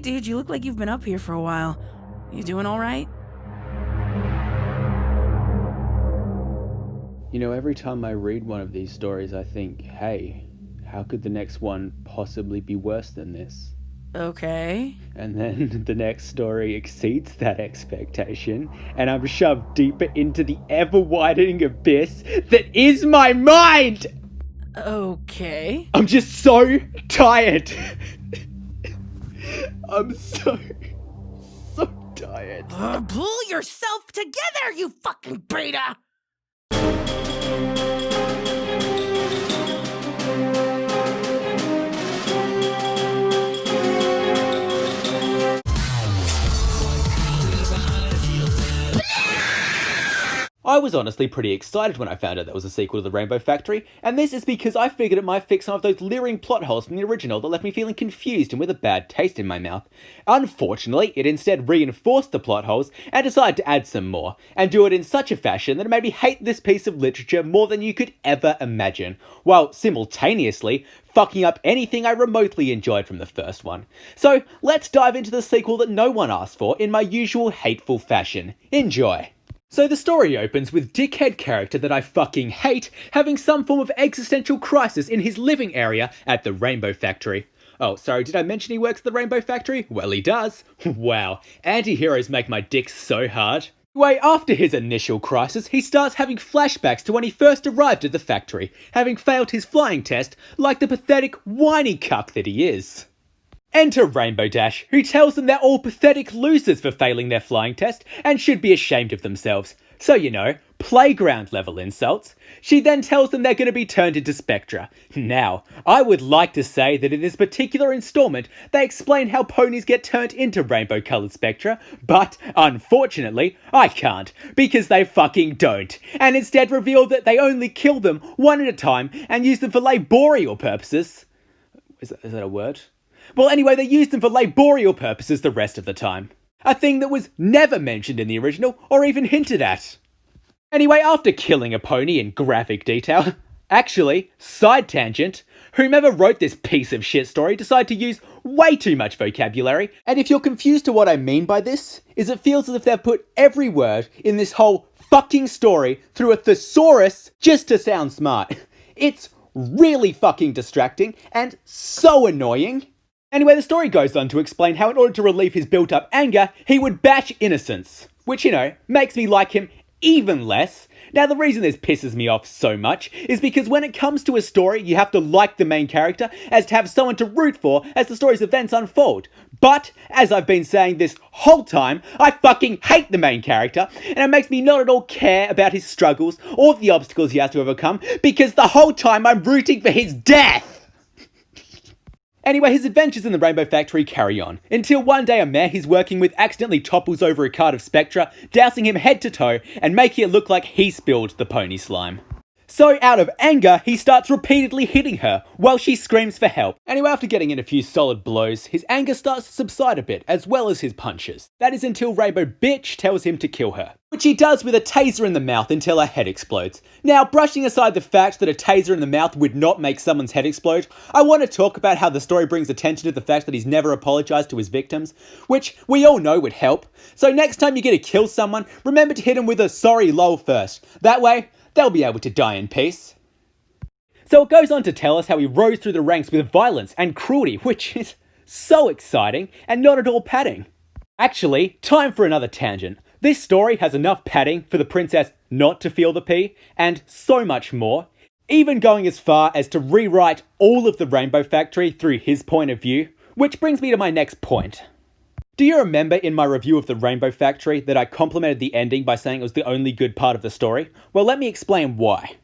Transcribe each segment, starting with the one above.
dude, you look like you've been up here for a while. You doing alright? You know, every time I read one of these stories, I think, hey, how could the next one possibly be worse than this? Okay. And then the next story exceeds that expectation, and I'm shoved deeper into the ever-widening abyss that is my mind! Okay. I'm just so tired. I'm so tired. Pull yourself together, you fucking beta! I was honestly pretty excited when I found out there was a sequel to The Rainbow Factory, and this is because I figured it might fix some of those leering plot holes from the original that left me feeling confused and with a bad taste in my mouth. Unfortunately, it instead reinforced the plot holes and decided to add some more, and do it in such a fashion that it made me hate this piece of literature more than you could ever imagine, while simultaneously fucking up anything I remotely enjoyed from the first one. So let's dive into the sequel that no one asked for in my usual hateful fashion. Enjoy. So the story opens with dickhead character that I fucking hate having some form of existential crisis in his living area at the Rainbow Factory. Oh, sorry, did I mention he works at the Rainbow Factory? Well, he does. Wow, anti-heroes make my dick so hard. Anyway, after his initial crisis, he starts having flashbacks to when he first arrived at the factory, having failed his flying test like the pathetic, whiny cuck that he is. Enter Rainbow Dash, who tells them they're all pathetic losers for failing their flying test and should be ashamed of themselves. So, you know, playground level insults. She then tells them they're going to be turned into Spectra. Now, I would like to say that in this particular installment, they explain how ponies get turned into rainbow-coloured Spectra, but unfortunately, I can't, because they fucking don't, and instead reveal that they only kill them one at a time and use them for laborial purposes. Is that a word? Well, anyway, they used them for laborial purposes the rest of the time. A thing that was never mentioned in the original, or even hinted at. Anyway, after killing a pony in graphic detail, actually, side tangent, whomever wrote this piece of shit story decided to use way too much vocabulary, and if you're confused to what I mean by this, is it feels as if they've put every word in this whole fucking story through a thesaurus just to sound smart. It's really fucking distracting, and so annoying. Anyway, the story goes on to explain how in order to relieve his built-up anger, he would bash innocence. Which, you know, makes me like him even less. Now, the reason this pisses me off so much is because when it comes to a story, you have to like the main character as to have someone to root for as the story's events unfold. But, as I've been saying this whole time, I fucking hate the main character, and it makes me not at all care about his struggles or the obstacles he has to overcome, because the whole time I'm rooting for his death! Anyway, his adventures in the Rainbow Factory carry on, until one day a mare he's working with accidentally topples over a cart of Spectra, dousing him head to toe and making it look like he spilled the pony slime. So out of anger, he starts repeatedly hitting her while she screams for help. Anyway, after getting in a few solid blows, his anger starts to subside a bit, as well as his punches. That is until Rainbow Bitch tells him to kill her, which he does with a taser in the mouth until her head explodes. Now, brushing aside the fact that a taser in the mouth would not make someone's head explode, I want to talk about how the story brings attention to the fact that he's never apologized to his victims, which we all know would help. So next time you're going to kill someone, remember to hit him with a sorry lol first. That way, they'll be able to die in peace. So it goes on to tell us how he rose through the ranks with violence and cruelty, which is so exciting and not at all padding. Actually, time for another tangent. This story has enough padding for the princess not to feel the pee, and so much more, even going as far as to rewrite all of the Rainbow Factory through his point of view, which brings me to my next point. Do you remember in my review of the Rainbow Factory that I complimented the ending by saying it was the only good part of the story? Well, let me explain why.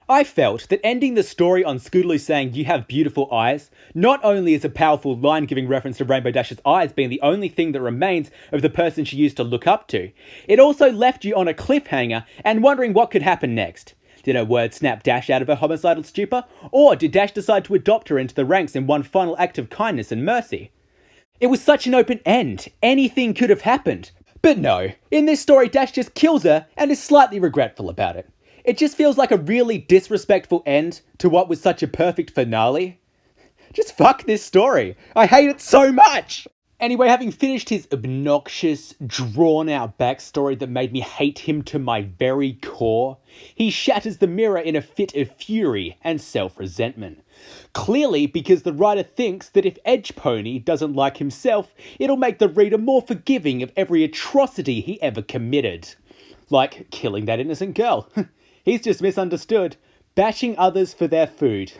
I felt that ending the story on Scootaloo saying "you have beautiful eyes" not only is a powerful line giving reference to Rainbow Dash's eyes being the only thing that remains of the person she used to look up to, it also left you on a cliffhanger and wondering what could happen next. Did her word snap Dash out of her homicidal stupor? Or did Dash decide to adopt her into the ranks in one final act of kindness and mercy? It was such an open end, anything could have happened. But no, in this story Dash just kills her and is slightly regretful about it. It just feels like a really disrespectful end to what was such a perfect finale. Just fuck this story. I hate it so much! Anyway, having finished his obnoxious, drawn-out backstory that made me hate him to my very core, he shatters the mirror in a fit of fury and self-resentment. Clearly because the writer thinks that if Edgepony doesn't like himself, it'll make the reader more forgiving of every atrocity he ever committed. Like killing that innocent girl. He's just misunderstood. Bashing others for their food.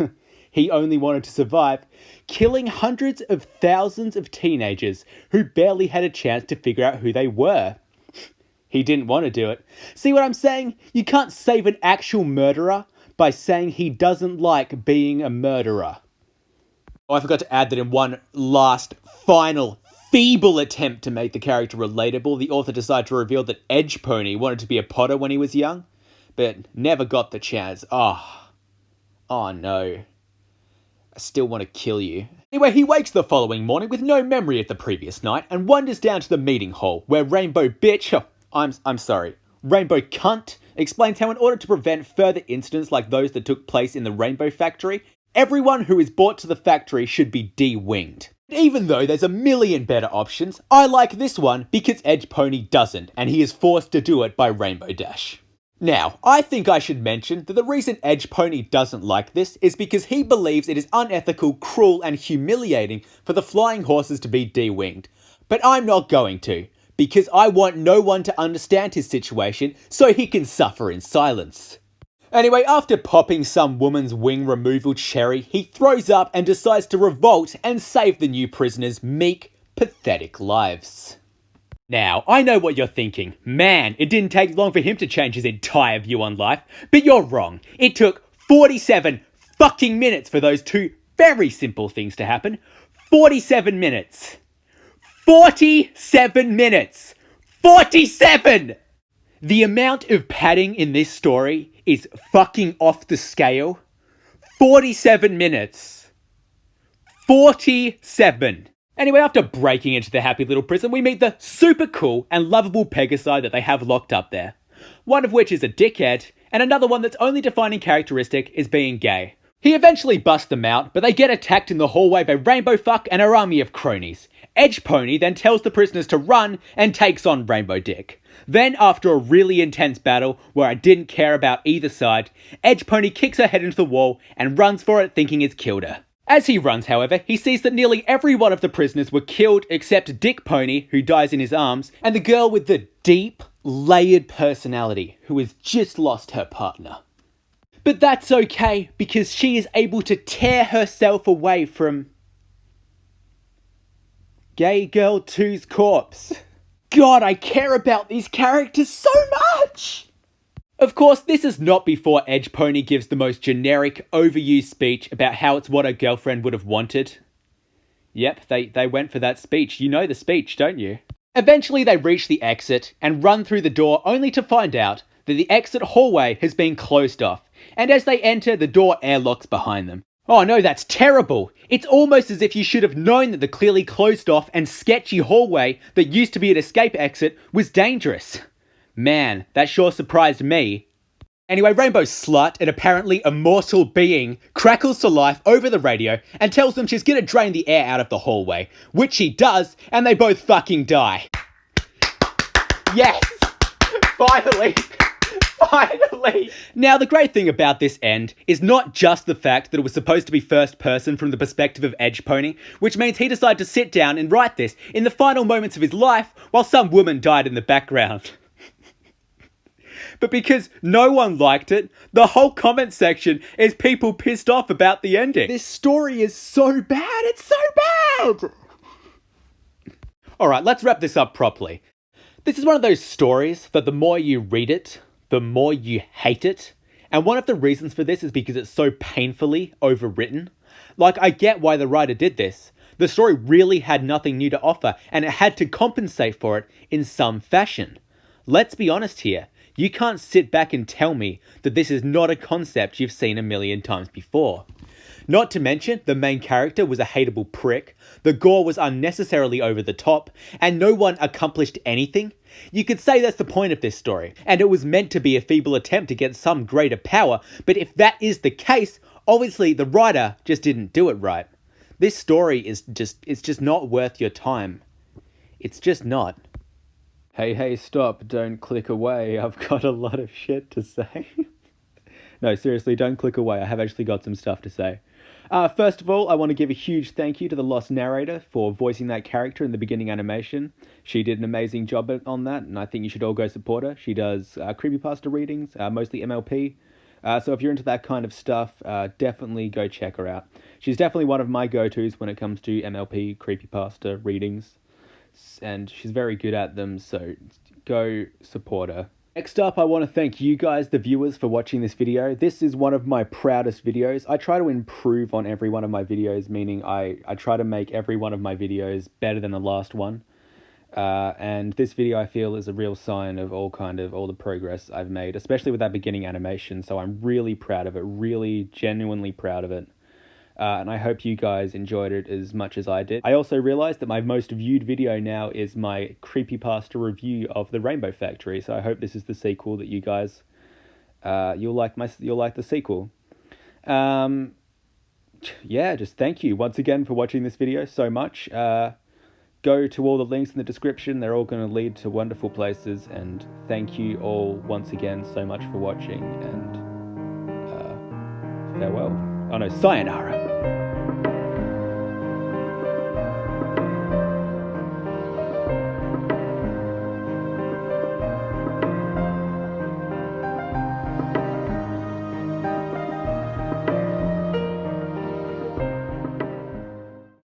He only wanted to survive. Killing hundreds of thousands of teenagers who barely had a chance to figure out who they were. He didn't want to do it. See what I'm saying? You can't save an actual murderer by saying he doesn't like being a murderer. Oh, I forgot to add that in one last, final, feeble attempt to make the character relatable, the author decided to reveal that Edgepony wanted to be a potter when he was young, but never got the chance. Oh no. I still want to kill you. Anyway, he wakes the following morning with no memory of the previous night and wanders down to the meeting hall where Rainbow Bitch, Rainbow Cunt explains how in order to prevent further incidents like those that took place in the Rainbow Factory, everyone who is brought to the factory should be de-winged. Even though there's a million better options, I like this one because Edgepony doesn't, and he is forced to do it by Rainbow Dash. Now, I think I should mention that the reason Edgepony doesn't like this is because he believes it is unethical, cruel, and humiliating for the flying horses to be de-winged. But I'm not going to, because I want no one to understand his situation so he can suffer in silence. Anyway, after popping some woman's wing removal cherry, he throws up and decides to revolt and save the new prisoners' meek, pathetic lives. Now, I know what you're thinking. Man, it didn't take long for him to change his entire view on life. But you're wrong. It took 47 fucking minutes for those two very simple things to happen. 47 minutes. 47 minutes. 47! The amount of padding in this story is fucking off the scale. 47 minutes. 47. Anyway, after breaking into the happy little prison, we meet the super cool and lovable Pegasi that they have locked up there. One of which is a dickhead, and another one that's only defining characteristic is being gay. He eventually busts them out, but they get attacked in the hallway by Rainbow Fuck and her army of cronies. Edgepony then tells the prisoners to run and takes on Rainbow Dick. Then, after a really intense battle where I didn't care about either side, Edgepony kicks her head into the wall and runs for it thinking it's killed her. As he runs, however, he sees that nearly every one of the prisoners were killed except Dick Pony, who dies in his arms, and the girl with the deep, layered personality, who has just lost her partner. But that's okay, because she is able to tear herself away from Gay Girl 2's corpse. God, I care about these characters so much! Of course, this is not before Edgepony gives the most generic, overused speech about how it's what her girlfriend would have wanted. Yep, they went for that speech. You know the speech, don't you? Eventually, they reach the exit and run through the door only to find out that the exit hallway has been closed off, and as they enter, the door airlocks behind them. Oh no, that's terrible! It's almost as if you should have known that the clearly closed off and sketchy hallway that used to be an escape exit was dangerous. Man, that sure surprised me. Anyway, Rainbow Slut, an apparently immortal being, crackles to life over the radio and tells them she's gonna drain the air out of the hallway, which she does, and they both fucking die. Yes! Finally! Finally! Now, the great thing about this end is not just the fact that it was supposed to be first person from the perspective of Edgepony, which means he decided to sit down and write this in the final moments of his life while some woman died in the background. But because no one liked it, the whole comment section is people pissed off about the ending. This story is so bad, it's so bad! Alright, let's wrap this up properly. This is one of those stories that the more you read it, the more you hate it. And one of the reasons for this is because it's so painfully overwritten. Like, I get why the writer did this. The story really had nothing new to offer, and it had to compensate for it in some fashion. Let's be honest here. You can't sit back and tell me that this is not a concept you've seen a million times before. Not to mention, the main character was a hateable prick, the gore was unnecessarily over the top, and no one accomplished anything. You could say that's the point of this story, and it was meant to be a feeble attempt to get some greater power, but if that is the case, obviously the writer just didn't do it right. This story is just not worth your time. It's just not. Hey, stop. Don't click away. I've got a lot of shit to say. No, seriously, don't click away. I have actually got some stuff to say. First of all, I want to give a huge thank you to the Lost Narrator for voicing that character in the beginning animation. She did an amazing job on that, and I think you should all go support her. She does creepypasta readings, mostly MLP. So if you're into that kind of stuff, definitely go check her out. She's definitely one of my go-tos when it comes to MLP creepypasta readings, and she's very good at them, so go support her. Next up, I want to thank you guys, the viewers, for watching this video. This is one of my proudest videos. I try to improve on every one of my videos, meaning I try to make every one of my videos better than the last one. And this video, I feel, is a real sign of all the progress I've made, especially with that beginning animation. So I'm really proud of it, really genuinely proud of it. And I hope you guys enjoyed it as much as I did. I also realized that my most viewed video now is my creepypasta review of the Rainbow Factory. So I hope this is the sequel that you guys you'll like the sequel. Yeah, just thank you once again for watching this video so much. Go to all the links in the description. They're all going to lead to wonderful places. And thank you all once again so much for watching. And farewell. Oh no, sayonara.